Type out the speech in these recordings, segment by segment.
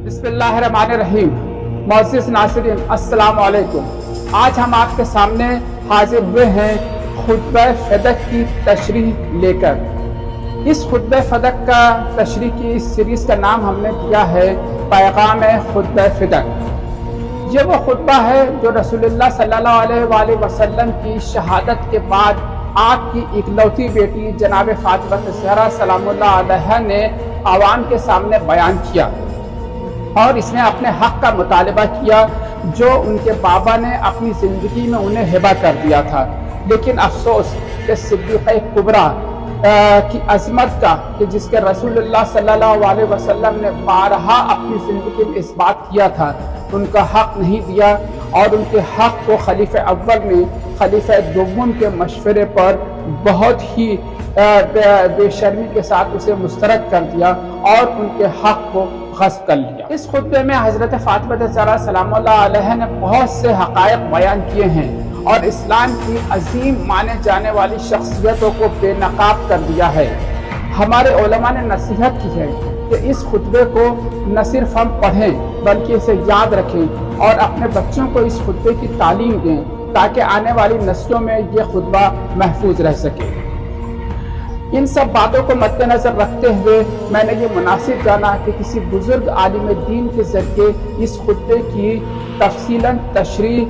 بسم اللہ الرحمن الرحیم۔ معزز ناظرین السلام علیکم۔ آج ہم آپ کے سامنے حاضر ہوئے ہیں خطبہ فدق کی تشریح لے کر۔ اس خطبہ فدق کا تشریح کی اس سیریز کا نام ہم نے دیا ہے پیغام خطبہ فدق۔ یہ وہ خطبہ ہے جو رسول اللہ صلی اللہ علیہ وآلہ وسلم کی شہادت کے بعد آپ کی اکلوتی بیٹی جناب فاطمہ الزہرا سلام اللہ علیہا نے عوام کے سامنے بیان کیا، اور اس میں اپنے حق کا مطالبہ کیا جو ان کے بابا نے اپنی زندگی میں انہیں ہبہ کر دیا تھا۔ لیکن افسوس کہ صدیقہ کبریٰ کی عظمت کا، کہ جس کے رسول اللہ صلی اللہ علیہ وسلم نے بارہا اپنی زندگی میں اس بات کیا تھا، ان کا حق نہیں دیا، اور ان کے حق کو خلیفہ اول نے خلیفہ دوم کے مشورے پر بہت ہی بے شرمی کے ساتھ اسے مسترد کر دیا اور ان کے حق کو غصب کر لیا۔ اس خطبے میں حضرت فاطمہ الزہرا سلام اللہ علیہا نے بہت سے حقائق بیان کیے ہیں اور اسلام کی عظیم مانے جانے والی شخصیتوں کو بے نقاب کر دیا ہے۔ ہمارے علماء نے نصیحت کی ہے کہ اس خطبے کو نہ صرف ہم پڑھیں بلکہ اسے یاد رکھیں اور اپنے بچوں کو اس خطبے کی تعلیم دیں تاکہ آنے والی نسلوں میں یہ خطبہ محفوظ رہ سکے۔ ان سب باتوں کو مد نظر رکھتے ہوئے میں نے یہ مناسب جانا کہ کسی بزرگ عالم دین کے ذریعے اس خطبے کی تفصیلاً تشریح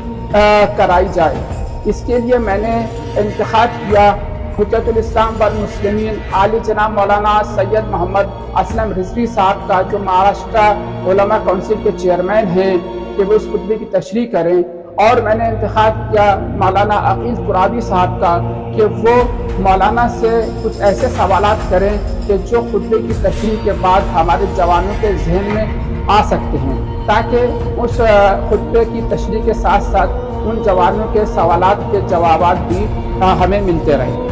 کرائی جائے۔ اس کے لیے میں نے انتخاب کیا حجت الاسلام والمسلمین عالی جناب مولانا سید محمد اسلم رضوی صاحب کا، جو مہاراشٹرا علماء کونسل کے چیئرمین ہیں، کہ وہ اس خطبے کی تشریح کریں، اور میں نے انتخاب کیا مولانا عقیل ترابی صاحب کا کہ وہ مولانا سے کچھ ایسے سوالات کریں کہ جو خطبے کی تشریح کے بعد ہمارے جوانوں کے ذہن میں آ سکتے ہیں، تاکہ اس خطبے کی تشریح کے ساتھ ساتھ ان جوانوں کے سوالات کے جوابات بھی ہمیں ملتے رہیں۔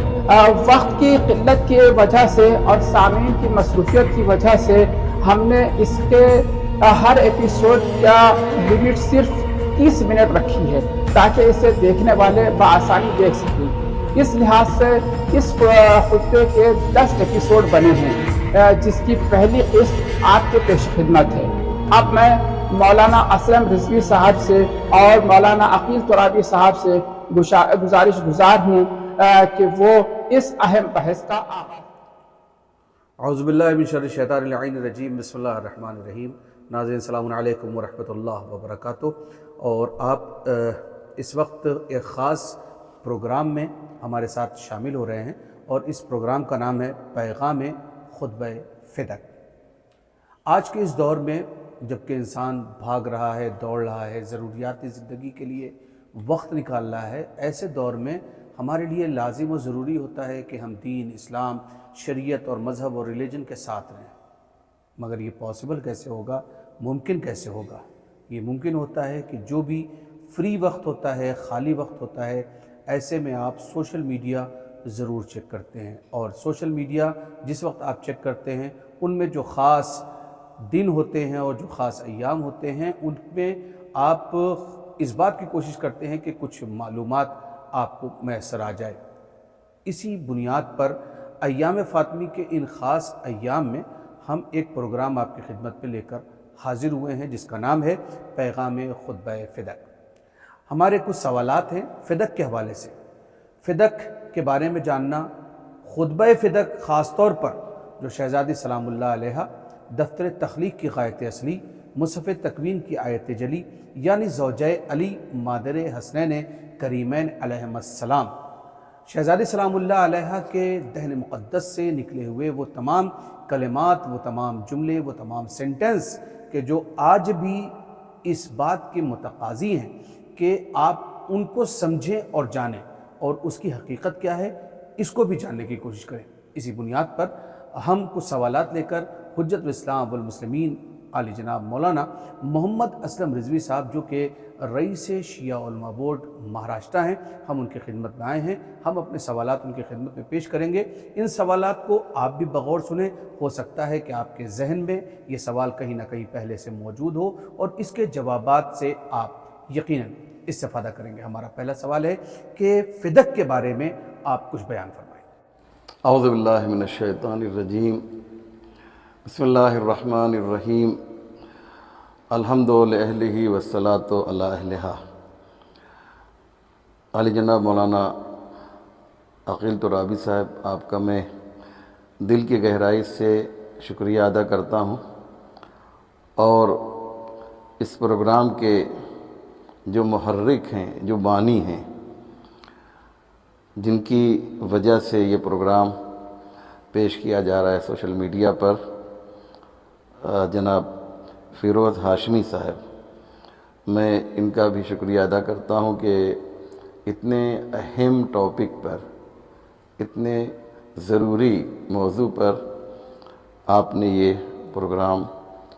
وقت کی قلت کی وجہ سے اور سامعین کی مصروفیت کی وجہ سے ہم نے اس کے ہر ایپیسوڈ کا لمٹ صرف 30 منٹ رکھی ہے تاکہ اسے دیکھنے والے بآسانی دیکھ سکیں۔ اس لحاظ سے اس خطبے کے 10 ایپیسوڈ بنے ہیں، جس کی پہلی قسط آپ کے پیش خدمت ہے۔ اب میں مولانا اسلم رضوی صاحب سے اور مولانا عقیل ترابی صاحب سے گزارش گزار ہوں کہ وہ اس اہم بحث کا آغاز۔ اعوذ باللہ من شر الشیطان اللعین الرجیم، بسم اللہ الرحمن الرحیم۔ ناظرین السلام علیکم ورحمۃ اللہ وبرکاتہ۔ اور آپ اس وقت ایک خاص پروگرام میں ہمارے ساتھ شامل ہو رہے ہیں، اور اس پروگرام کا نام ہے پیغام خطبہ فدق۔ آج کے اس دور میں جب کہ انسان بھاگ رہا ہے، دوڑ رہا ہے، ضروریات زندگی کے لیے وقت نکال رہا ہے، ایسے دور میں ہمارے لیے لازم و ضروری ہوتا ہے کہ ہم دین، اسلام، شریعت اور مذہب اور ریلیجن کے ساتھ رہیں۔ مگر یہ پاسبل کیسے ہوگا؟ ممکن کیسے ہوگا؟ یہ ممکن ہوتا ہے کہ جو بھی فری وقت ہوتا ہے، خالی وقت ہوتا ہے، ایسے میں آپ سوشل میڈیا ضرور چیک کرتے ہیں، اور سوشل میڈیا جس وقت آپ چیک کرتے ہیں ان میں جو خاص دن ہوتے ہیں اور جو خاص ایام ہوتے ہیں، ان میں آپ اس بات کی کوشش کرتے ہیں کہ کچھ معلومات آپ کو میسر آ جائے۔ اسی بنیاد پر ایام فاطمی کے ان خاص ایام میں ہم ایک پروگرام آپ کی خدمت میں لے کر حاضر ہوئے ہیں، جس کا نام ہے پیغام خطبہ فدق۔ ہمارے کچھ سوالات ہیں فدق کے حوالے سے۔ فدق کے بارے میں جاننا، خطبہ فدق خاص طور پر جو شہزادی سلام اللہ علیہا دفتر تخلیق کی غایت اصلی، مصحف تکوین کی آیت جلی، یعنی زوجہ علی مادر حسنین کریمین علیہم السلام، شہزادی سلام اللہ علیہا کے دہن مقدس سے نکلے ہوئے وہ تمام کلمات، وہ تمام جملے، وہ تمام سینٹنس کہ جو آج بھی اس بات کے متقاضی ہیں کہ آپ ان کو سمجھیں اور جانیں، اور اس کی حقیقت کیا ہے اس کو بھی جاننے کی کوشش کریں۔ اسی بنیاد پر ہم کچھ سوالات لے کر حجت الاسلام والمسلمین عالی جناب مولانا محمد اسلم رضوی صاحب، جو کہ رئیس شیعہ علماء بورڈ مہاراشٹرا ہیں، ہم ان کی خدمت میں آئے ہیں۔ ہم اپنے سوالات ان کی خدمت میں پیش کریں گے۔ ان سوالات کو آپ بھی بغور سنیں، ہو سکتا ہے کہ آپ کے ذہن میں یہ سوال کہیں نہ کہیں پہلے سے موجود ہو، اور اس کے جوابات سے آپ یقیناً استفادہ کریں گے۔ ہمارا پہلا سوال ہے کہ فدق کے بارے میں آپ کچھ بیان فرمائیں۔ اعوذ باللہ من الشیطان الرجیم، بسم اللہ الرحمن الرحیم۔ الحمد للہ والصلاۃ علی اہلہا۔ علی جناب مولانا عقیل ترابی صاحب، آپ کا میں دل کی گہرائی سے شکریہ ادا کرتا ہوں، اور اس پروگرام کے جو محرک ہیں، جو بانی ہیں، جن کی وجہ سے یہ پروگرام پیش کیا جا رہا ہے سوشل میڈیا پر، جناب فیروز ہاشمی صاحب، میں ان کا بھی شکریہ ادا کرتا ہوں کہ اتنے اہم ٹاپک پر، اتنے ضروری موضوع پر آپ نے یہ پروگرام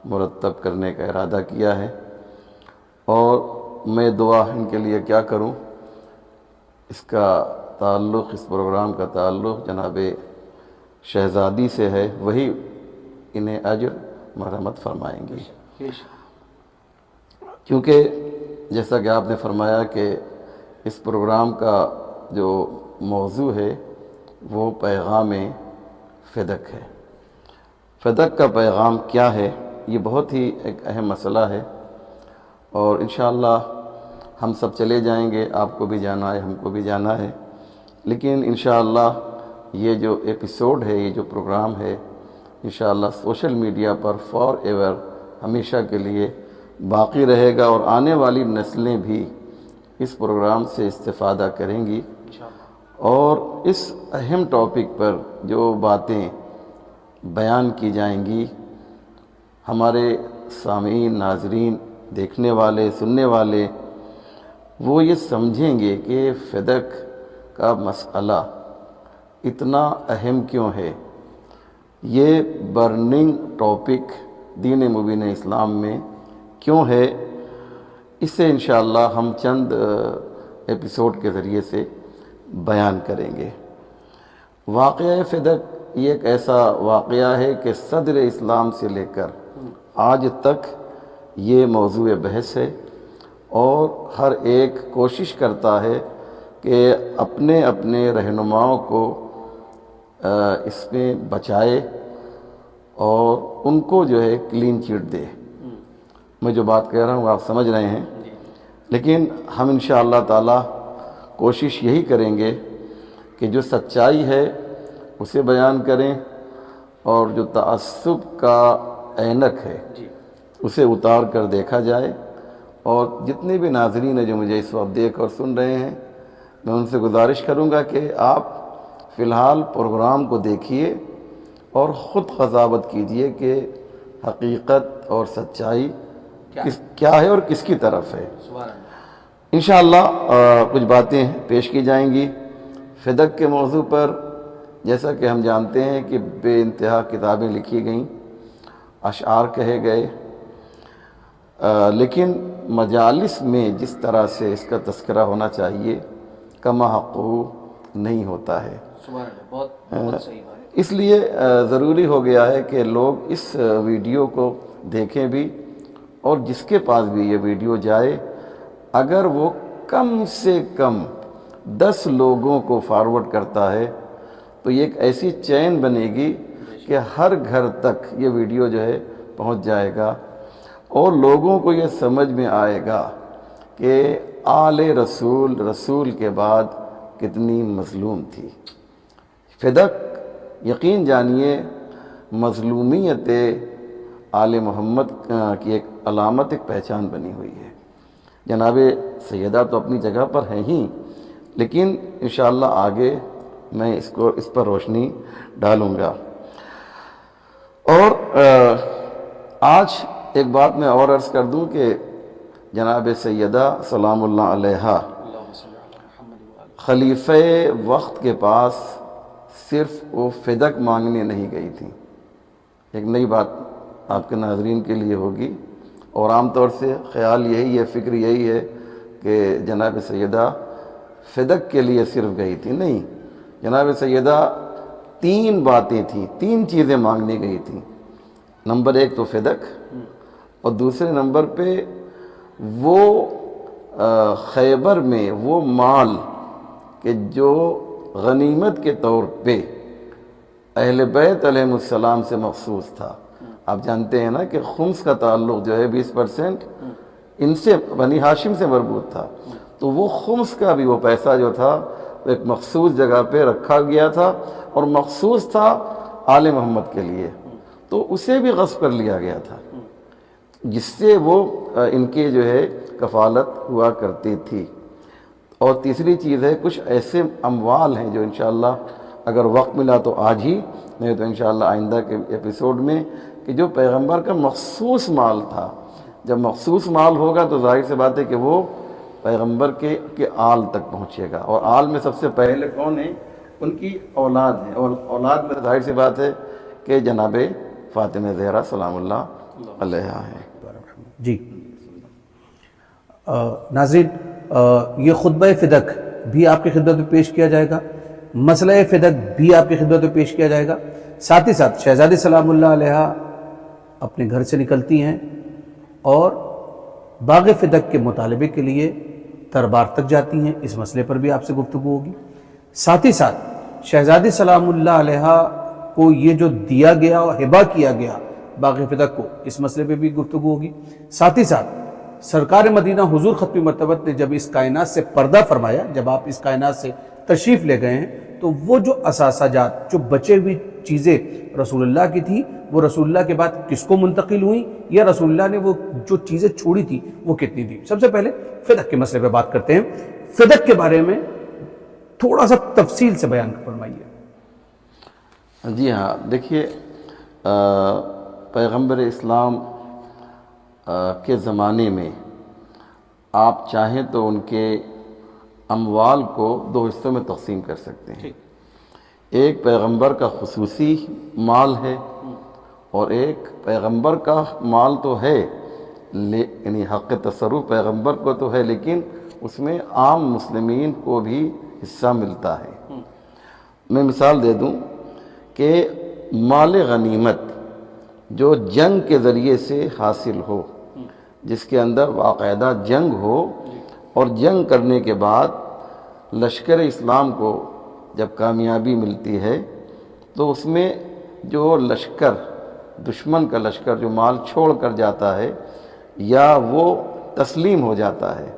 مرتب کرنے کا ارادہ کیا ہے، اور میں دعا ان کے لیے کیا کروں، اس کا تعلق، اس پروگرام کا تعلق جناب شہزادی سے ہے، وہی انہیں اجر مرحمت فرمائیں گی، کیونکہ جیسا کہ آپ نے فرمایا کہ اس پروگرام کا جو موضوع ہے وہ پیغام فدق ہے۔ فدق کا پیغام کیا ہے، یہ بہت ہی ایک اہم مسئلہ ہے، اور انشاءاللہ ہم سب چلے جائیں گے، آپ کو بھی جانا ہے، ہم کو بھی جانا ہے، لیکن انشاءاللہ یہ جو ایپیسوڈ ہے، یہ جو پروگرام ہے، انشاءاللہ social media per for ever ہمیشہ کے لیے باقی رہے گا، اور آنے والی نسلیں بھی اس پروگرام سے استفادہ کریں گی، اور اس اہم ٹاپک پر جو باتیں بیان کی جائیں گی، ہمارے سامعین، ناظرین، دیکھنے والے، سننے والے، وہ یہ سمجھیں گے کہ فدق کا مسئلہ اتنا اہم کیوں ہے، یہ برننگ ٹاپک دین مبین اسلام میں کیوں ہے۔ اسے انشاءاللہ ہم چند ایپیسوڈ کے ذریعے سے بیان کریں گے۔ واقعہ فدق یہ ایک ایسا واقعہ ہے کہ صدر اسلام سے لے کر آج تک یہ موضوع بحث ہے، اور ہر ایک کوشش کرتا ہے کہ اپنے اپنے رہنماؤں کو اس میں بچائے اور ان کو جو ہے کلین چٹ دے۔ میں جو بات کہہ رہا ہوں آپ سمجھ رہے ہیں، لیکن ہم انشاءاللہ تعالی کوشش یہی کریں گے کہ جو سچائی ہے اسے بیان کریں، اور جو تعصب کا اینک ہے اسے اتار کر دیکھا جائے، اور جتنے بھی ناظرین ہیں جو مجھے اس وقت دیکھ اور سن رہے ہیں، میں ان سے گزارش کروں گا کہ آپ فی الحال پروگرام کو دیکھیے اور خود قضاوت کیجئے کہ حقیقت اور سچائی کیا ہے اور کس کی طرف ہے۔ انشاءاللہ کچھ باتیں پیش کی جائیں گی فدق کے موضوع پر۔ جیسا کہ ہم جانتے ہیں کہ بے انتہا کتابیں لکھی گئیں، اشعار کہے گئے، لیکن مجالس میں جس طرح سے اس کا تذکرہ ہونا چاہیے کما حقہ نہیں ہوتا ہے۔ اس لیے ضروری ہو گیا ہے کہ لوگ اس ویڈیو کو دیکھیں بھی، اور جس کے پاس بھی یہ ویڈیو جائے، اگر وہ کم سے کم 10 لوگوں کو فارورڈ کرتا ہے تو یہ ایک ایسی چین بنے گی کہ ہر گھر تک یہ ویڈیو جو ہے پہنچ جائے گا، اور لوگوں کو یہ سمجھ میں آئے گا کہ آل رسول، رسول کے بعد کتنی مظلوم تھی۔ فدق یقین جانیے مظلومیت آل محمد کی ایک علامت، ایک پہچان بنی ہوئی ہے۔ جناب سیدہ تو اپنی جگہ پر ہیں ہی، لیکن انشاءاللہ آگے میں اس پر روشنی ڈالوں گا۔ اور آج ایک بات میں اور عرض کر دوں کہ جناب سیدہ سلام اللہ علیہا خلیفہ وقت کے پاس صرف وہ فدق مانگنے نہیں گئی تھی۔ ایک نئی بات آپ کے ناظرین کے لیے ہوگی، اور عام طور سے خیال یہی ہے، فکر یہی ہے کہ جناب سیدہ فدق کے لیے صرف گئی تھی، نہیں، جناب سیدہ 3 باتیں تھیں، 3 چیزیں مانگنے گئی تھیں۔ نمبر 1 تو فدق، اور دوسرے نمبر پہ وہ خیبر میں وہ مال کہ جو غنیمت کے طور پہ اہل بیت علیہ السلام سے مخصوص تھا، آپ جانتے ہیں نا کہ خمس کا تعلق جو ہے 20% ان سے بنی ہاشم سے مربوط تھا، تو وہ خمس کا بھی وہ پیسہ جو تھا ایک مخصوص جگہ پہ رکھا گیا تھا اور مخصوص تھا آل محمد کے لیے، تو اسے بھی غصب کر لیا گیا تھا، جس سے وہ ان کی جو ہے کفالت ہوا کرتی تھی۔ اور تیسری چیز ہے کچھ ایسے اموال ہیں جو انشاءاللہ اگر وقت ملا تو آج ہی، نہیں تو انشاءاللہ آئندہ کے ایپیسوڈ میں، کہ جو پیغمبر کا مخصوص مال تھا۔ جب مخصوص مال ہوگا تو ظاہر سی بات ہے کہ وہ پیغمبر کے آل تک پہنچے گا، اور آل میں سب سے پہلے کون ہیں؟ ان کی اولاد ہیں، اور اولاد میں ظاہر سی بات ہے کہ جناب فاطمہ زہرا سلام اللہ علیہا ہیں۔ جی ناظرین، یہ خطبہ فدق بھی آپ کی خدمت میں پیش کیا جائے گا، مسئلہ فدق بھی آپ کی خدمت میں پیش کیا جائے گا، ساتھ ہی ساتھ شہزادی سلام اللہ علیہا اپنے گھر سے نکلتی ہیں اور باغ فدق کے مطالبے کے لیے دربار تک جاتی ہیں، اس مسئلے پر بھی آپ سے گفتگو ہوگی۔ ساتھ ہی ساتھ شہزادی سلام اللہ علیہا کو یہ جو دیا گیا اور ہبہ کیا گیا باغ فدق کو، اس مسئلے پہ بھی گفتگو ہوگی۔ ساتھ ہی ساتھ سرکار مدینہ حضور ختم مرتبت نے جب اس کائنات سے پردہ فرمایا، جب آپ اس کائنات سے تشریف لے گئے ہیں، تو وہ جو اثاثہ جات، جو بچے ہوئی چیزیں رسول اللہ کی تھی، وہ رسول اللہ کے بعد کس کو منتقل ہوئیں، یا رسول اللہ نے وہ جو چیزیں چھوڑی تھی وہ کتنی تھی۔ سب سے پہلے فدق کے مسئلے پہ بات کرتے ہیں۔ فدق کے بارے میں تھوڑا سا تفصیل سے بیان فرمائیے۔ جی ہاں، دیکھیے پیغمبر اسلام کے زمانے میں آپ چاہیں تو ان کے اموال کو دو حصوں میں تقسیم کر سکتے ہیں۔ ایک پیغمبر کا خصوصی مال ہے اور ایک پیغمبر کا مال تو ہے، یعنی حق تصرف پیغمبر کو تو ہے، لیکن اس میں عام مسلمین کو بھی حصہ ملتا ہے۔ میں مثال دے دوں کہ مال غنیمت جو جنگ کے ذریعے سے حاصل ہو، جس کے اندر باقاعدہ جنگ ہو، اور جنگ کرنے کے بعد لشکر اسلام کو جب کامیابی ملتی ہے تو اس میں جو لشکر، دشمن کا لشکر جو مال چھوڑ کر جاتا ہے یا وہ تسلیم ہو جاتا ہے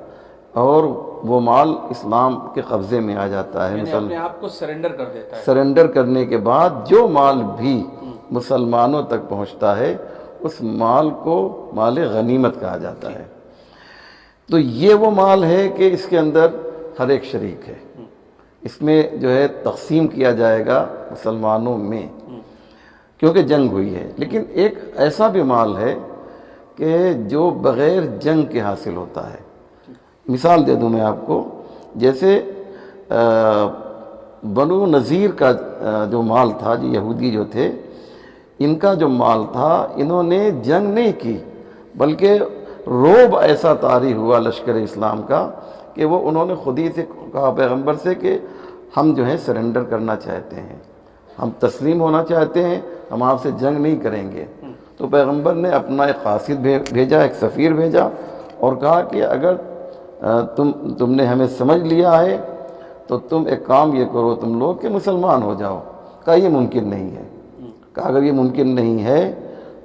اور وہ مال اسلام کے قبضے میں آ جاتا ہے، یعنی اپنے آپ کو سرنڈر کر دیتا ہے، سرنڈر کرنے کے بعد جو مال بھی مسلمانوں تک پہنچتا ہے اس مال کو مال غنیمت کہا جاتا ہے۔ تو یہ وہ مال ہے کہ اس کے اندر ہر ایک شریک ہے، اس میں جو ہے تقسیم کیا جائے گا مسلمانوں میں، کیونکہ جنگ ہوئی ہے۔ لیکن ایک ایسا بھی مال ہے کہ جو بغیر جنگ کے حاصل ہوتا ہے۔ مثال دے دوں میں آپ کو، جیسے بنو نذیر کا جو مال تھا، جو یہودی جو تھے، ان کا جو مال تھا، انہوں نے جنگ نہیں کی بلکہ روب ایسا طاری ہوا لشکر اسلام کا کہ وہ انہوں نے خود ہی سے کہا پیغمبر سے کہ ہم جو ہے سرنڈر کرنا چاہتے ہیں، ہم تسلیم ہونا چاہتے ہیں، ہم آپ سے جنگ نہیں کریں گے۔ تو پیغمبر نے اپنا ایک قاصد بھیجا، ایک سفیر بھیجا اور کہا کہ اگر تم نے ہمیں سمجھ لیا ہے تو تم ایک کام یہ کرو تم لوگ کہ مسلمان ہو جاؤ۔ کہا یہ ممکن نہیں ہے۔ کہا اگر یہ ممکن نہیں ہے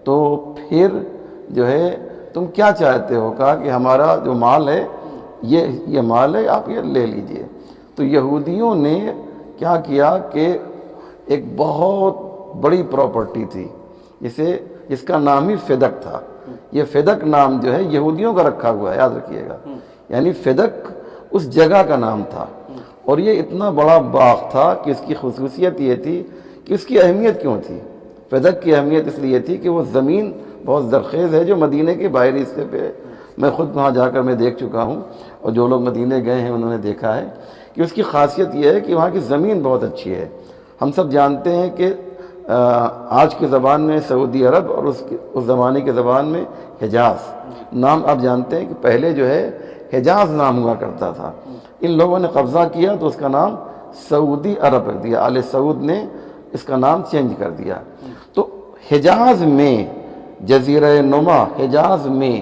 تو پھر جو ہے تم کیا چاہتے ہو؟ کہا کہ ہمارا جو مال ہے یہ مال ہے، آپ یہ لے لیجئے۔ تو یہودیوں نے کیا کیا کہ ایک بہت بڑی پراپرٹی تھی جس کا نام ہی فدق تھا۔ یہ فدق نام جو ہے یہودیوں کا رکھا ہوا ہے، یاد رکھیے گا، یعنی فدق اس جگہ کا نام تھا، اور یہ اتنا بڑا باغ تھا کہ اس کی خصوصیت یہ تھی کہ اس کی اہمیت کیوں تھی؟ فدق کی اہمیت اس لیے تھی کہ وہ زمین بہت زرخیز ہے جو مدینہ کے باہری حصے پہ، میں خود وہاں جا کر میں دیکھ چکا ہوں، اور جو لوگ مدینہ گئے ہیں انہوں نے دیکھا ہے کہ اس کی خاصیت یہ ہے کہ وہاں کی زمین بہت اچھی ہے۔ ہم سب جانتے ہیں کہ آج کی زبان میں سعودی عرب اور اس زمانے کے زبان میں حجاز نام آپ جانتے ہیں کہ پہلے جو ہے حجاز نام ہوا کرتا تھا، ان لوگوں نے قبضہ کیا تو اس کا نام سعودی عرب رکھ دیا، آل سعود نے اس کا نام چینج کر دیا۔ تو حجاز میں، جزیرہ نما حجاز میں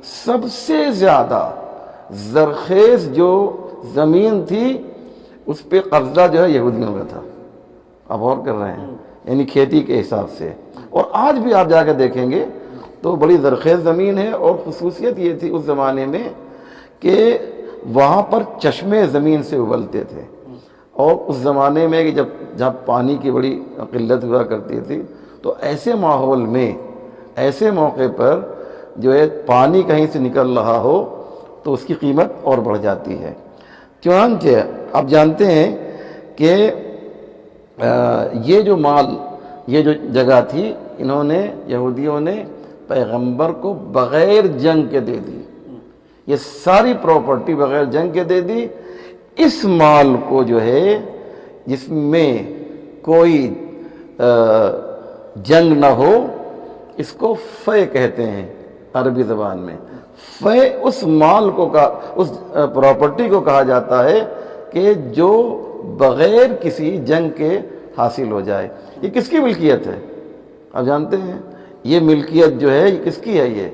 سب سے زیادہ زرخیز جو زمین تھی اس پہ قبضہ جو ہے یہودیوں کا تھا۔ آپ غور کر رہے ہیں، یعنی کھیتی کے حساب سے. اور آج بھی آپ جا کے دیکھیں گے تو بڑی زرخیز زمین ہے, اور خصوصیت یہ تھی اس زمانے میں کہ وہاں پر چشمے زمین سے ابلتے تھے. اور اس زمانے میں کہ جب پانی کی بڑی قلت ہوا کرتی تھی, تو ایسے ماحول میں ایسے موقع پر جو ہے پانی کہیں سے نکل رہا ہو تو اس کی قیمت اور بڑھ جاتی ہے. چنانچہ آپ جانتے ہیں کہ یہ جو مال, یہ جو جگہ تھی, انہوں نے یہودیوں نے پیغمبر کو بغیر جنگ کے دے دی. یہ ساری پراپرٹی بغیر جنگ کے دے دی. اس مال کو جو ہے جس میں کوئی جنگ نہ ہو, اس کو فے کہتے ہیں عربی زبان میں. فے اس مال کو اس پراپرٹی کو کہا جاتا ہے کہ جو بغیر کسی جنگ کے حاصل ہو جائے. یہ کس کی ملکیت ہے آپ جانتے ہیں؟ یہ ملکیت جو ہے یہ کس کی ہے؟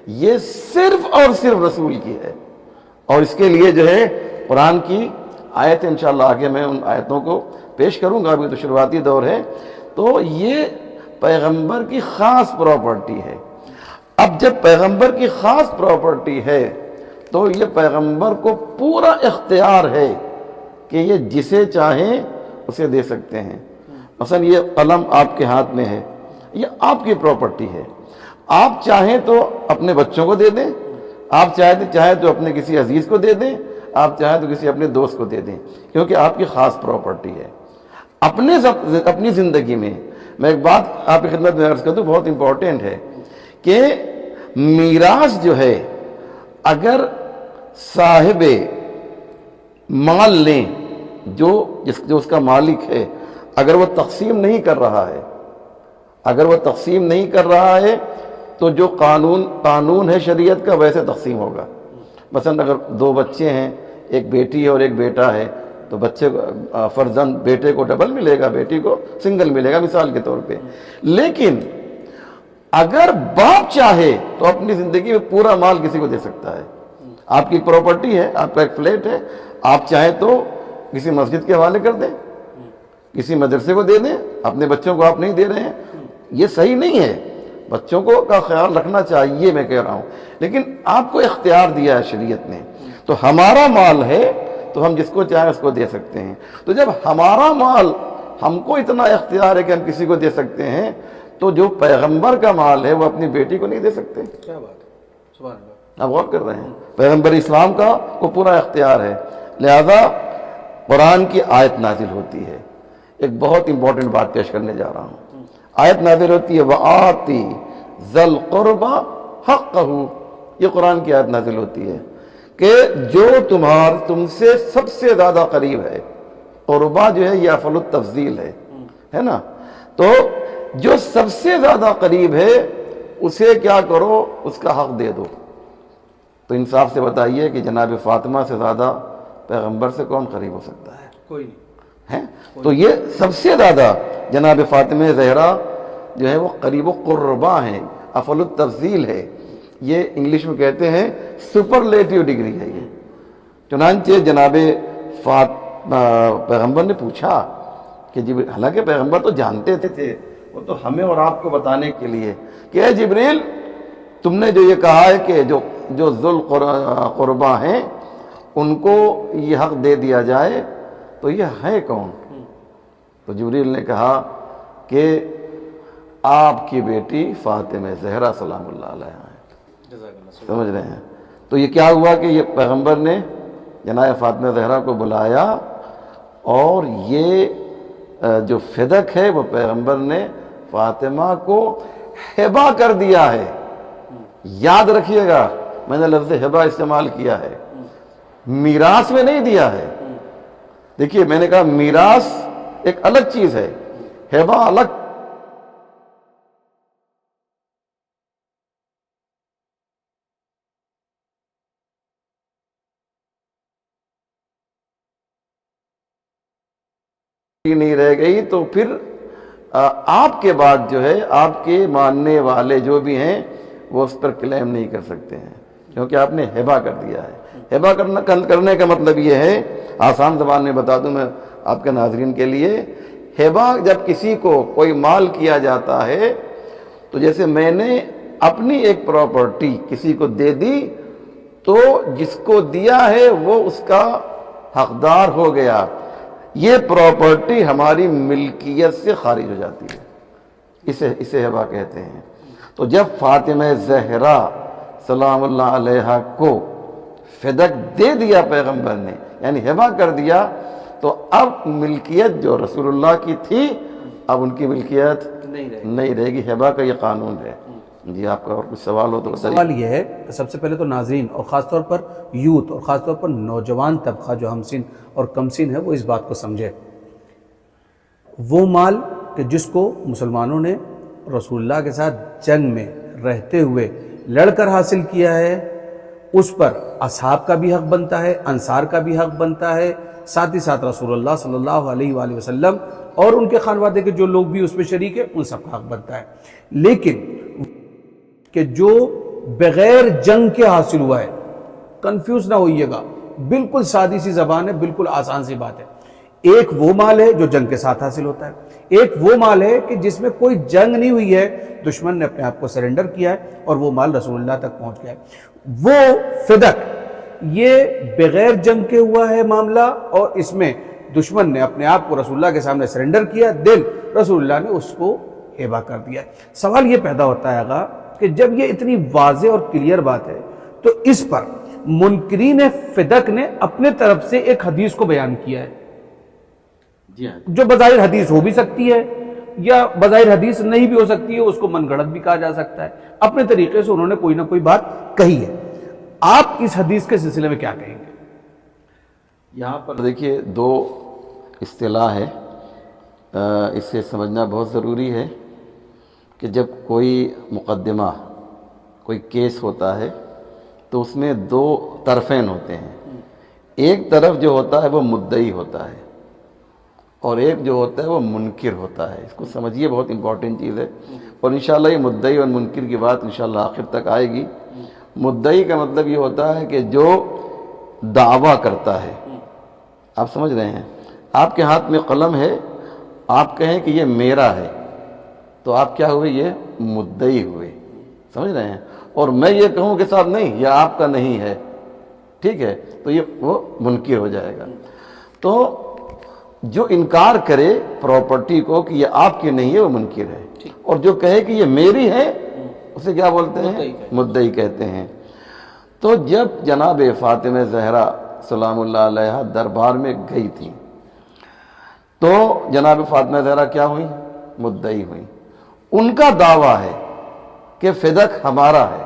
یہ صرف اور صرف رسول کی ہے. اور اس کے لیے جو ہے قرآن کی آیت انشاءاللہ آگے میں ان آیتوں کو پیش کروں گا, ابھی تو شروعاتی دور ہے. تو یہ پیغمبر کی خاص پراپرٹی ہے. اب جب پیغمبر کی خاص پراپرٹی ہے تو یہ پیغمبر کو پورا اختیار ہے کہ یہ جسے چاہیں اسے دے سکتے ہیں. مثلا یہ قلم آپ کے ہاتھ میں ہے, یہ آپ کی پراپرٹی ہے. آپ چاہیں تو اپنے بچوں کو دے دیں, آپ چاہیں تو اپنے کسی عزیز کو دے دیں, آپ چاہیں تو کسی اپنے دوست کو دے دیں, کیونکہ آپ کی خاص پراپرٹی ہے. اپنی زندگی میں میں ایک بات آپ کی خدمت میں عرض کر دوں, بہت امپورٹنٹ ہے کہ میراث جو ہے اگر صاحب مال لیں جو اس کا مالک ہے, اگر وہ تقسیم نہیں کر رہا ہے تو جو قانون ہے شریعت کا ویسے تقسیم ہوگا. مثلا اگر 2 بچے ہیں, ایک بیٹی ہے اور ایک بیٹا ہے, تو بچے کو فرزند بیٹے کو ڈبل ملے گا, بیٹی کو سنگل ملے گا مثال کے طور پہ. لیکن اگر باپ چاہے تو اپنی زندگی میں پورا مال کسی کو دے سکتا ہے. آپ کی پراپرٹی ہے, آپ کا ایک فلیٹ ہے, آپ چاہیں تو کسی مسجد کے حوالے کر دیں, کسی مدرسے کو دے دیں, اپنے بچوں کو آپ نہیں دے رہے ہیں. یہ صحیح نہیں ہے, بچوں کو کا خیال رکھنا چاہیے میں کہہ رہا ہوں, لیکن آپ کو اختیار دیا ہے شریعت نے. تو ہمارا مال ہے تو ہم جس کو چاہیں اس کو دے سکتے ہیں. تو جب ہمارا مال ہم کو اتنا اختیار ہے کہ ہم کسی کو دے سکتے ہیں, تو جو پیغمبر کا مال ہے وہ اپنی بیٹی کو نہیں دے سکتے. کیا بات ہے, سبحان اللہ. آپ غور کر رہے ہیں, پیغمبر اسلام کا کو پورا اختیار ہے. لہذا قرآن کی آیت نازل ہوتی ہے. ایک بہت امپورٹنٹ بات پیش کرنے جا رہا ہوں. آیت نازل ہوتی ہے وَآتِ ذَا الْقُرْبَ حَقَّهُ. یہ قرآن کی آیت نازل ہوتی ہے کہ جو تم سے سب سے زیادہ قریب ہے. قربہ جو ہے یہ افعل التفضیل ہے نا. تو جو سب سے زیادہ قریب ہے اسے کیا کرو, اس کا حق دے دو. تو انصاف سے بتائیے کہ جناب فاطمہ سے زیادہ پیغمبر سے کون قریب ہو سکتا ہے؟ کوئی نہیں ہے. تو یہ سب سے زیادہ جناب فاطمہ زہرا جو ہے وہ قریب و قربا ہیں, افعل التفضیل ہے. یہ انگلش میں کہتے ہیں سپرلیٹیو ڈگری ہے یہ. چنانچہ جناب پیغمبر نے پوچھا کہ جبریل, حالانکہ پیغمبر تو جانتے تھے, وہ تو ہمیں اور آپ کو بتانے کے لیے کہ اے جبریل تم نے جو یہ کہا ہے کہ جو ذل قربا ہیں ان کو یہ حق دے دیا جائے, تو یہ ہے کون؟ تو جبریل نے کہا کہ آپ کی بیٹی فاطمہ زہرا سلام اللہ علیہا ہے. سمجھ رہے ہیں؟ تو یہ کیا ہوا کہ یہ پیغمبر نے جناب فاطمہ زہرا کو بلایا, اور یہ جو فدق ہے وہ پیغمبر نے فاطمہ کو ہبہ کر دیا ہے. یاد رکھیے گا میں نے لفظ ہبہ استعمال کیا ہے, میراث میں نہیں دیا ہے. دیکھیے میں نے کہا میراث ایک الگ چیز ہے, ہبہ الگ. نہیں رہ گئی تو پھر آپ کے بعد جو ہے آپ کے ماننے والے جو بھی ہیں وہ اس پر کلیم نہیں کر سکتے ہیں, کیونکہ آپ نے ہبہ کر دیا ہے. ہبہ کرنے کا مطلب یہ ہے, آسان زبان میں بتا دوں میں آپ کے ناظرین کے لیے, ہبہ جب کسی کو کوئی مال کیا جاتا ہے تو جیسے میں نے اپنی ایک پراپرٹی کسی کو دے دی تو جس کو دیا ہے وہ اس کا حقدار ہو گیا، یہ پراپرٹی ہماری ملکیت سے خارج ہو جاتی ہے، اسے ہبہ کہتے ہیں۔ تو جب فاطمہ زہرا سلام اللہ علیہا کو فدق دے دیا پیغمبر نے، یعنی ہبہ کر دیا، تو اب ملکیت جو رسول اللہ کی تھی اب ان کی ملکیت نہیں رہے گی۔ ہبہ کا یہ قانون ہے۔ جی آپ کا اور کچھ سوال ہو تو بتائیے۔ سوال یہ ہے، سب سے پہلے تو ناظرین اور خاص طور پر یوتھ اور خاص طور پر نوجوان طبقہ جو ہم سن اور کم سن ہے وہ اس بات کو سمجھے، وہ مال کہ جس کو مسلمانوں نے رسول اللہ کے ساتھ جنگ میں رہتے ہوئے لڑ کر حاصل کیا ہے، اس پر اصحاب کا بھی حق بنتا ہے، انصار کا بھی حق بنتا ہے، ساتھ ہی ساتھ رسول اللہ صلی اللہ علیہ وآلہ وسلم اور ان کے خانوادے کے جو لوگ بھی اس میں شریک ہیں ان سب کا حق بنتا ہے۔ لیکن کہ جو بغیر جنگ کے حاصل ہوا ہے، کنفیوز نہ ہوئیے گا، بالکل سادی سی زبان ہے، بالکل آسان سی بات ہے۔ ایک وہ مال ہے جو جنگ کے ساتھ حاصل ہوتا ہے، ایک وہ مال ہے کہ جس میں کوئی جنگ نہیں ہوئی ہے، دشمن نے اپنے آپ کو سرنڈر کیا ہے اور وہ مال رسول اللہ تک پہنچ گیا ہے۔ وہ فدق یہ بغیر جنگ کے ہوا ہے معاملہ، اور اس میں دشمن نے اپنے آپ کو رسول اللہ کے سامنے سرنڈر کیا، دل رسول اللہ نے اس کو ہبہ کر دیا ہے۔ سوال یہ پیدا ہوتا ہے آقا کہ جب یہ اتنی واضح اور کلیئر بات ہے تو اس پر منکرین فدق نے اپنے طرف سے ایک حدیث کو بیان کیا ہے، جو بظاہر حدیث ہو بھی سکتی ہے یا بظاہر حدیث نہیں بھی ہو سکتی ہے، اس کو من گھڑت بھی کہا جا سکتا ہے، اپنے طریقے سے انہوں نے کوئی نہ کوئی بات کہی ہے۔ آپ اس حدیث کے سلسلے میں کیا کہیں گے؟ یہاں پر دیکھیے دو اصطلاح ہے، اس سے سمجھنا بہت ضروری ہے کہ جب کوئی مقدمہ کوئی کیس ہوتا ہے تو اس میں دو طرفین ہوتے ہیں، ایک طرف جو ہوتا ہے وہ مدعی ہوتا ہے اور ایک جو ہوتا ہے وہ منکر ہوتا ہے۔ اس کو سمجھیے، بہت امپورٹنٹ چیز ہے، اور انشاءاللہ یہ مدعی اور منکر کی بات انشاءاللہ آخر تک آئے گی۔ مدعی کا مطلب یہ ہوتا ہے کہ جو دعویٰ کرتا ہے، آپ سمجھ رہے ہیں، آپ کے ہاتھ میں قلم ہے، آپ کہیں کہ یہ میرا ہے تو آپ کیا ہوئے؟ یہ مدعی ہوئے، سمجھ رہے ہیں، اور میں یہ کہوں کہ صاحب نہیں یہ آپ کا نہیں ہے، ٹھیک ہے، تو یہ وہ منکر ہو جائے گا۔ تو جو انکار کرے پراپرٹی کو کہ یہ آپ کی نہیں ہے وہ منکر ہے، اور جو کہے کہ یہ میری ہے اسے کیا بولتے ہیں؟ مدعی کہتے ہیں۔ تو جب جناب فاطمہ زہرا سلام اللہ علیہ دربار میں گئی تھی تو جناب فاطمہ زہرا کیا ہوئی؟ مدعی ہوئی۔ ان کا دعویٰ ہے کہ فدق ہمارا ہے،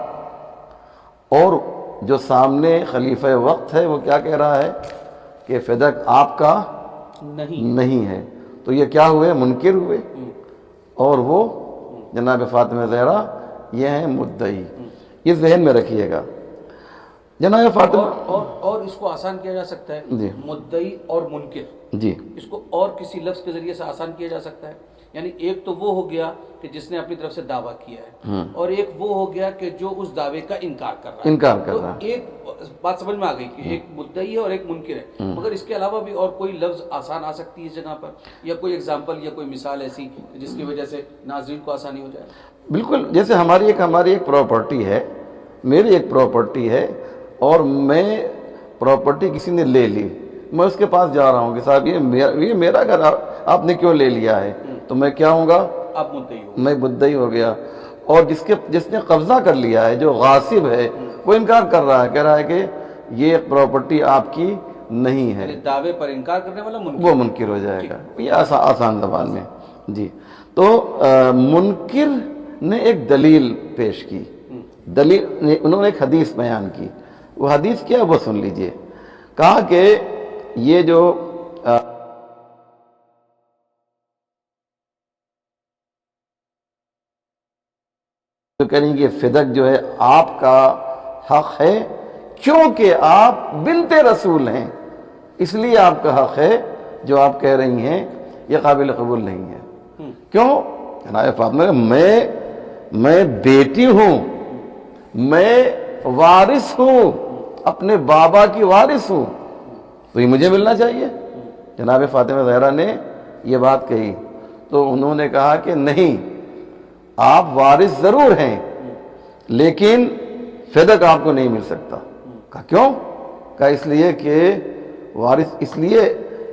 اور جو سامنے خلیفہ وقت ہے وہ کیا کہہ رہا ہے کہ فدق آپ کا نہیں ہے، تو یہ کیا ہوئے؟ منکر ہوئے، اور وہ جناب فاطمہ زہرا یہ ہیں مدعی۔ یہ ذہن میں رکھیے گا جناب فاطمہ۔ اور اس کو آسان کیا جا سکتا ہے، جی مدعی اور منکر، جی اس کو اور کسی لفظ کے ذریعے سے آسان کیا جا سکتا ہے؟ یعنی ایک تو وہ ہو گیا کہ جس نے اپنی طرف سے دعویٰ کیا ہے، اور ایک وہ ہو گیا کہ جو اس دعوے کا انکار کر رہا ہے۔ تو ایک بات سمجھ میں آ گئی کہ ایک مدعی ہے اور ایک منکر ہے، مگر اس کے علاوہ بھی اور کوئی لفظ آسان آ سکتی ہے اس جگہ پر، یا کوئی اگزامپل یا کوئی مثال ایسی جس کی وجہ سے ناظرین کو آسانی ہو جائے؟ بالکل، جیسے ہماری ایک پراپرٹی ہے، میری ایک پراپرٹی ہے، اور میں پراپرٹی کسی نے لے لی، میں اس کے پاس جا رہا ہوں کہ صاحب یہ میرا گھر آپ نے کیوں لے لیا ہے، تو میں کیا ہوں گا؟ آپ مدعی ہو، میں مدعی ہو گیا۔ اور جس نے قبضہ کر لیا ہے، جو غاصب ہے، وہ انکار کر رہا ہے، کہہ رہا ہے کہ یہ پراپرٹی آپ کی نہیں ہے، دعوے پر انکار کرنے والا وہ منکر ہو جائے گا۔ یہ آسان زبان میں جی۔ تو منکر نے ایک دلیل پیش کی، انہوں نے ایک حدیث بیان کی، وہ حدیث کیا وہ سن لیجئے۔ کہا کہ یہ جو کریں گے فدق جو ہے آپ کا حق ہے، کیونکہ آپ بنت رسول ہیں، اس لیے آپ کا حق ہے، جو آپ کہہ رہی ہیں یہ قابل قبول نہیں ہے۔ کیوں؟ جناب فاطمہ میں بیٹی ہوں، میں وارث ہوں، اپنے بابا کی وارث ہوں، تو یہ مجھے ملنا چاہیے۔ جناب فاطمہ زہرا نے یہ بات کہی تو انہوں نے کہا کہ نہیں، آپ وارث ضرور ہیں لیکن فدق آپ کو نہیں مل سکتا۔ کہا کیوں؟ کہا اس لیے کہ وارث اس لیے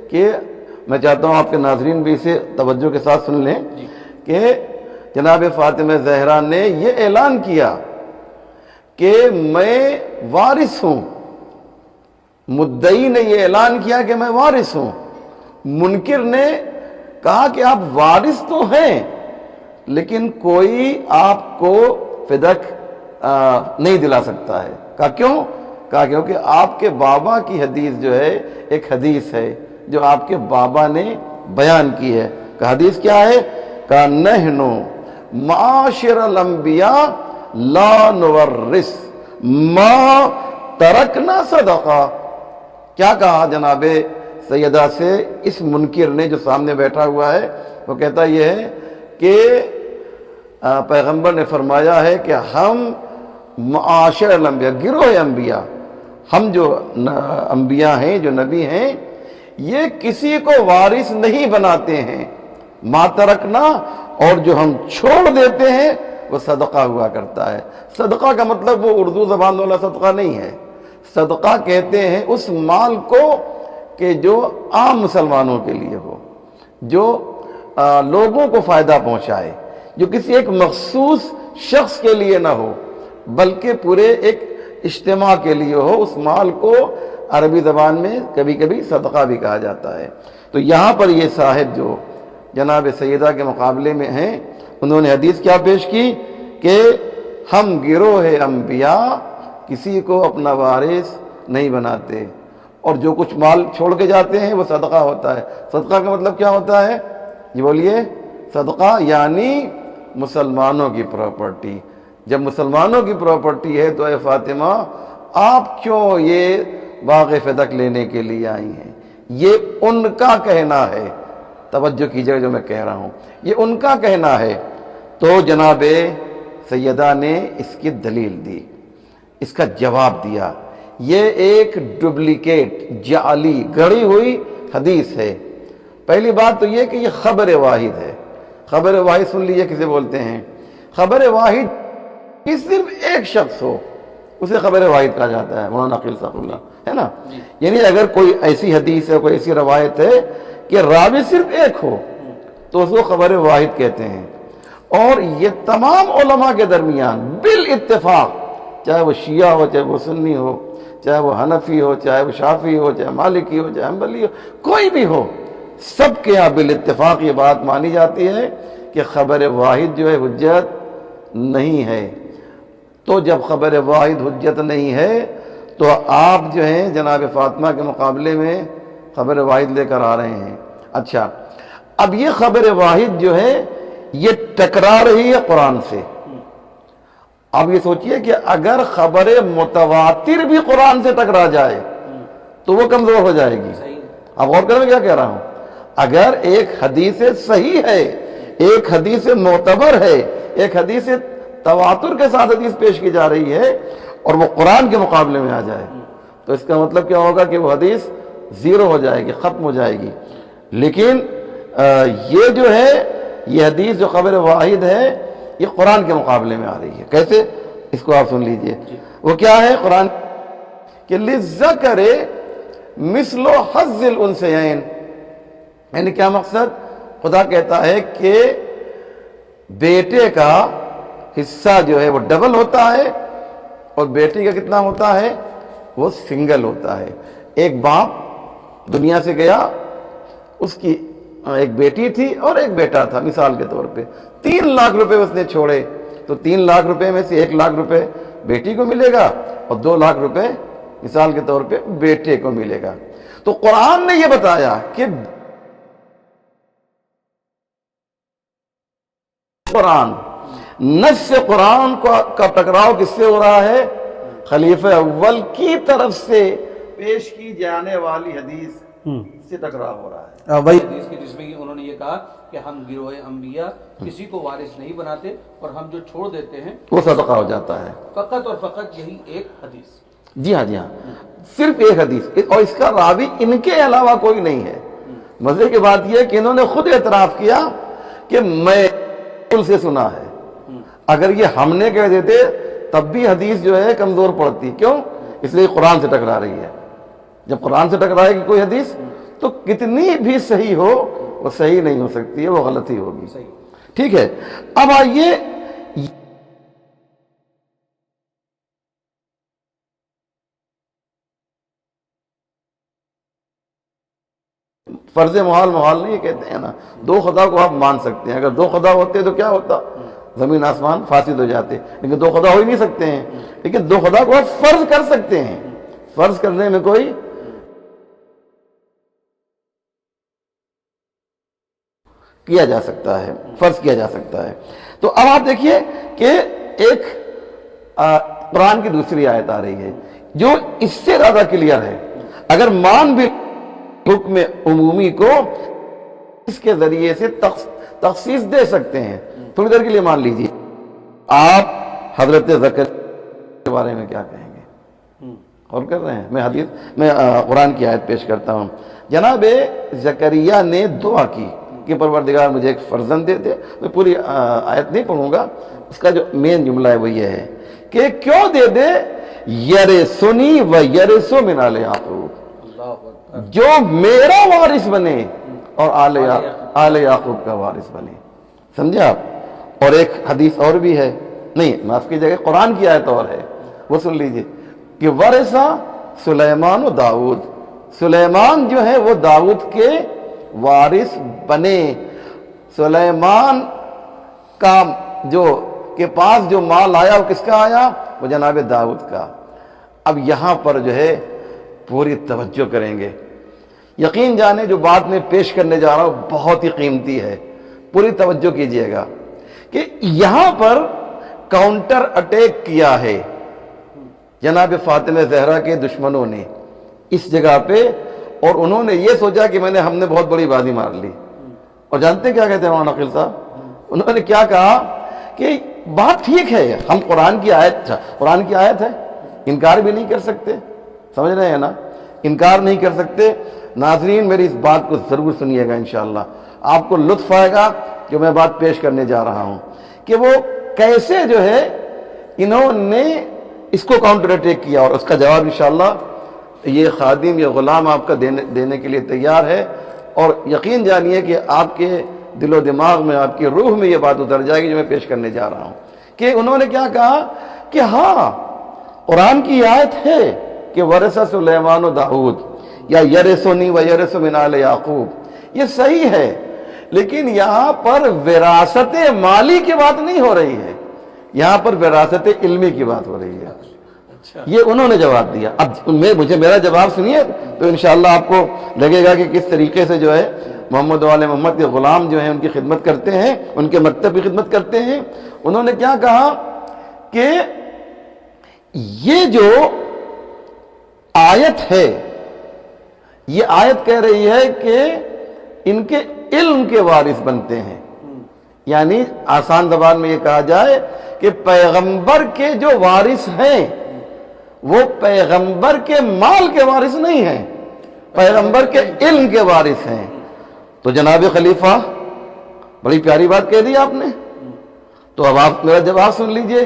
کہ میں چاہتا ہوں آپ کے ناظرین بھی اسے توجہ کے ساتھ سن لیں کہ جناب فاطمہ زہرا نے یہ اعلان کیا کہ میں وارث ہوں، مدعی نے یہ اعلان کیا کہ میں وارث ہوں، منکر نے کہا کہ آپ وارث تو ہیں لیکن کوئی آپ کو فدق نہیں دلا سکتا ہے۔ کہا کیوں؟ کہا کیونکہ آپ کے بابا کی حدیث جو ہے ایک حدیث ہے جو آپ کے بابا نے بیان کی ہے۔ کہا حدیث کیا ہے؟ کہا نحن معاشر الانبیاء لا نورث ما ترکنا صدقہ۔ کیا کہا جناب سیدہ سے اس منکر نے جو سامنے بیٹھا ہوا ہے؟ وہ کہتا یہ ہے کہ پیغمبر نے فرمایا ہے کہ ہم معاشر الانبیاء، گروہ انبیاء، ہم جو انبیاء ہیں، جو نبی ہیں، یہ کسی کو وارث نہیں بناتے ہیں، ما ترکنا، اور جو ہم چھوڑ دیتے ہیں وہ صدقہ ہوا کرتا ہے۔ صدقہ کا مطلب وہ اردو زبان والا صدقہ نہیں ہے، صدقہ کہتے ہیں اس مال کو کہ جو عام مسلمانوں کے لیے ہو، جو لوگوں کو فائدہ پہنچائے، جو کسی ایک مخصوص شخص کے لیے نہ ہو بلکہ پورے ایک اجتماع کے لیے ہو۔ اس مال کو عربی زبان میں کبھی کبھی صدقہ بھی کہا جاتا ہے۔ تو یہاں پر یہ صاحب جو جناب سیدہ کے مقابلے میں ہیں، انہوں نے حدیث کیا پیش کی کہ ہم گروہ انبیاء کسی کو اپنا وارث نہیں بناتے، اور جو کچھ مال چھوڑ کے جاتے ہیں وہ صدقہ ہوتا ہے۔ صدقہ کا مطلب کیا ہوتا ہے؟ یہ بولیے۔ صدقہ یعنی مسلمانوں کی پراپرٹی۔ جب مسلمانوں کی پراپرٹی ہے تو اے فاطمہ آپ کیوں یہ باغ فدق لینے کے لیے آئی ہیں؟ یہ ان کا کہنا ہے، توجہ کیجئے جو میں کہہ رہا ہوں، یہ ان کا کہنا ہے۔ تو جناب سیدہ نے اس کی دلیل دی، اس کا جواب دیا۔ یہ ایک ڈپلیکیٹ، جعلی، گڑھی ہوئی حدیث ہے۔ پہلی بات تو یہ کہ یہ خبر واحد ہے۔ خبر واحد سن لیجئے کسے بولتے ہیں؟ خبر واحد کہ صرف ایک شخص ہو اسے خبر واحد کہا جاتا ہے، مولانا عقیل صاحب اللہ، ہے نا؟ یعنی اگر کوئی ایسی حدیث ہے، کوئی ایسی روایت ہے کہ راوی صرف ایک ہو تو اس کو خبر واحد کہتے ہیں۔ اور یہ تمام علماء کے درمیان بالاتفاق، چاہے وہ شیعہ ہو، چاہے وہ سنی ہو، چاہے وہ حنفی ہو، چاہے وہ شافعی ہو، چاہے مالکی ہو، چاہے حنبلی ہو، کوئی بھی ہو، سب کے یہاں بالاتفاق یہ بات مانی جاتی ہے کہ خبر واحد جو ہے حجت نہیں ہے۔ تو جب خبر واحد حجت نہیں ہے تو آپ جو ہیں جناب فاطمہ کے مقابلے میں خبر واحد لے کر آ رہے ہیں۔ اچھا، اب یہ خبر واحد جو ہے یہ ٹکرا رہی ہے قرآن سے۔ اب یہ سوچئے کہ اگر خبر متواتر بھی قرآن سے ٹکرا جائے تو وہ کمزور ہو جائے گی۔ اب غور کریں میں کیا کہہ رہا ہوں؟ اگر ایک حدیث صحیح ہے، ایک حدیث معتبر ہے، ایک حدیث تواتر کے ساتھ حدیث پیش کی جا رہی ہے اور وہ قرآن کے مقابلے میں آ جائے تو اس کا مطلب کیا ہوگا کہ وہ حدیث زیرو ہو جائے گی، ختم ہو جائے گی۔ لیکن یہ جو ہے یہ حدیث جو خبر واحد ہے یہ قرآن کے مقابلے میں آ رہی ہے۔ کیسے؟ اس کو آپ سن لیجئے۔ وہ کیا ہے قرآن کہ للذکر مثل حظ الانثیین، یعنی کیا مقصد؟ خدا کہتا ہے کہ بیٹے کا حصہ جو ہے وہ ڈبل ہوتا ہے اور بیٹی کا کتنا ہوتا ہے؟ وہ سنگل ہوتا ہے۔ ایک باپ دنیا سے گیا، اس کی ایک بیٹی تھی اور ایک بیٹا تھا، مثال کے طور پہ 3 لاکھ روپے اس نے چھوڑے تو 3 لاکھ روپے میں سے 1 لاکھ روپے بیٹی کو ملے گا اور 2 لاکھ روپے مثال کے طور پہ بیٹے کو ملے گا۔ تو قرآن نے یہ بتایا کہ قرآن نص سے قرآن کا ٹکراؤ کس سے ہو رہا ہے؟ خلیفہ اول کی طرف سے پیش کی جانے والی حدیث سے ٹکراؤ ہو رہا ہے۔ وہی حدیث کی جس میں انہوں نے یہ کہا کہ ہم گروہ انبیاء کسی کو وارث نہیں بناتے اور ہم جو چھوڑ دیتے ہیں وہ صدقہ ہو جاتا ہے۔ فقط اور فقط یہی ایک حدیث۔ جی ہاں، جی ہاں، صرف ایک حدیث، اور اس کا راوی ان کے علاوہ کوئی نہیں ہے۔ مزے کی بات یہ کہ انہوں نے خود اعتراف کیا کہ میں ان سے سنا ہے. اگر یہ ہم نے کہہ دیتے تب بھی حدیث جو ہے کمزور پڑتی. کیوں؟ اس لیے قرآن سے ٹکرا رہی ہے. جب قرآن سے ٹکرائے گی کوئی حدیث تو کتنی بھی صحیح ہو وہ صحیح نہیں ہو سکتی ہے, وہ غلط ہی ہوگی. ٹھیک ہے, اب آئیے فرض محال محال نہیں کہتے ہیں نا, دو خدا کو آپ مان سکتے ہیں. اگر دو خدا ہوتے تو کیا ہوتا, زمین آسمان فاسد ہو جاتے. لیکن دو خدا ہو ہی نہیں سکتے ہیں. لیکن دو خدا کو آپ فرض کر سکتے ہیں. فرض کرنے میں کوئی کیا جا سکتا ہے, فرض کیا جا سکتا ہے. تو اب آپ دیکھیے کہ ایک قرآن کی دوسری آیت آ رہی ہے جو اس سے زیادہ کلیئر ہے. اگر مان بھی حکم عمومی کو اس کے ذریعے سے تخصیص دے سکتے ہیں. تھوڑی دیر کے لیے مان لیجیے, آپ حضرت زکریا کے بارے میں کیا کہیں گے؟ غور کر رہے ہیں؟ میں قرآن کی آیت پیش کرتا ہوں. جناب زکریا نے دعا کی کہ پروردگار مجھے ایک فرزند دے دے. میں پوری آیت نہیں پڑھوں گا, اس کا جو مین جملہ ہے وہ یہ ہے کہ کیوں دے دے, یرثنی و یرث من آل یعقوب, جو میرا وارث بنے اور آل یعقوب کا وارث بنے. سمجھے آپ؟ اور ایک حدیث اور بھی ہے, نہیں معاف کیجیے گا, قرآن کی آیت اور ہے, وہ سن لیجئے کہ ورثہ سلیمان و داؤد, سلیمان جو ہے وہ داؤد کے وارث بنے. سلیمان کا جو کے پاس جو مال آیا وہ کس کا آیا؟ وہ جناب داؤد کا. اب یہاں پر جو ہے پوری توجہ کریں گے. یقین جانے جو بات میں پیش کرنے جا رہا ہوں بہت ہی قیمتی ہے, پوری توجہ کیجئے گا کہ یہاں پر کاؤنٹر اٹیک کیا ہے جناب فاطمہ زہرا کے دشمنوں نے اس جگہ پہ, اور انہوں نے یہ سوچا کہ ہم نے بہت بڑی بازی مار لی. اور جانتے کیا کہتے ہیں مولانا عقیل صاحب؟ انہوں نے کیا کہا کہ بات ٹھیک ہے, ہم قرآن کی آیت ہے, انکار بھی نہیں کر سکتے. سمجھ رہے ہیں نا, انکار نہیں کر سکتے. ناظرین میری اس بات کو ضرور سنیے گا, انشاءاللہ آپ کو لطف آئے گا جو میں بات پیش کرنے جا رہا ہوں کہ وہ کیسے جو ہے انہوں نے اس کو کاؤنٹر اٹیک کیا. اور اس کا جواب انشاءاللہ یہ خادم یا غلام آپ کا دینے کے لیے تیار ہے. اور یقین جانیے کہ آپ کے دل و دماغ میں, آپ کی روح میں یہ بات اتر جائے گی جو میں پیش کرنے جا رہا ہوں کہ انہوں نے کیا کہا کہ ہاں قرآن کی آیت ہے کہ ورثہ سلیمان و داؤد یا یرثنی و یرث من آل یعقوب, یہ صحیح ہے, لیکن یہاں پر وراثت مالی کی بات نہیں ہو رہی ہے, یہاں پر وراثت علمی کی بات ہو رہی ہے. یہ انہوں نے جواب دیا. اب میرا جواب سنیے تو انشاءاللہ آپ کو لگے گا کہ کس طریقے سے جو ہے محمد و آل محمد کے غلام جو ہیں ان کی خدمت کرتے ہیں, ان کے مکتب کی خدمت کرتے ہیں. انہوں نے کیا کہا کہ یہ جو آیت ہے, یہ آیت کہہ رہی ہے کہ ان کے علم کے وارث بنتے ہیں. یعنی آسان زبان میں یہ کہا جائے کہ پیغمبر کے جو وارث ہیں وہ پیغمبر کے مال کے وارث نہیں ہیں, پیغمبر کے علم کے وارث ہیں. تو جناب خلیفہ بڑی پیاری بات کہہ دی آپ نے. تو اب آپ میرا جواب سن لیجئے.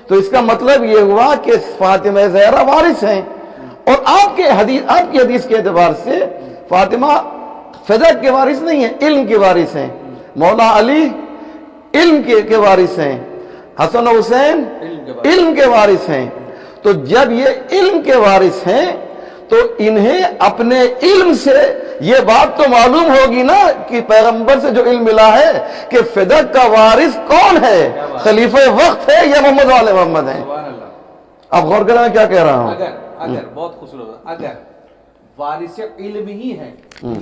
تو اس کا مطلب یہ ہوا کہ فاطمہ زہرا وارث ہیں, اور آپ کی حدیث کے اعتبار سے فاطمہ فدق کے وارث نہیں ہیں, علم کے وارث ہیں. مولا علی علم کے وارث ہیں, حسن و حسین علم کے وارث ہیں. تو جب یہ علم کے وارث ہیں تو انہیں اپنے علم سے یہ بات تو معلوم ہوگی نا کہ پیغمبر سے جو علم ملا ہے کہ فدق کا وارث کون ہے, خلیفہ وقت ہے یا محمد والے محمد ہیں. اب غور کریں میں کیا کہہ رہا ہوں. اگر بہت خوبصورت, اگر وارث علم ہی ہے,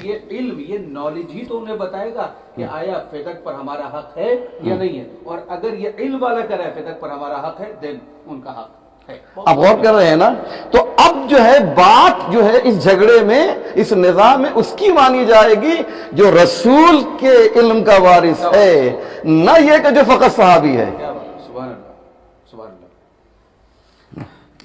یہ علم یہ نالج ہی تو انہیں بتائے گا کہ آیا فدق پر ہمارا حق ہے یا نہیں ہے. اور اگر یہ علم والا کہہ رہا ہے فدق پر ہمارا حق ہے, دین ان کا حق ہے. اب غور کر رہے ہیں نا. تو اب جو ہے بات جو ہے اس جھگڑے میں, اس نظام میں اس کی مانی جائے گی جو رسول کے علم کا وارث ہے, نہ یہ کہ جو فقط صحابی ہے. سبحان اللہ, سبحان اللہ.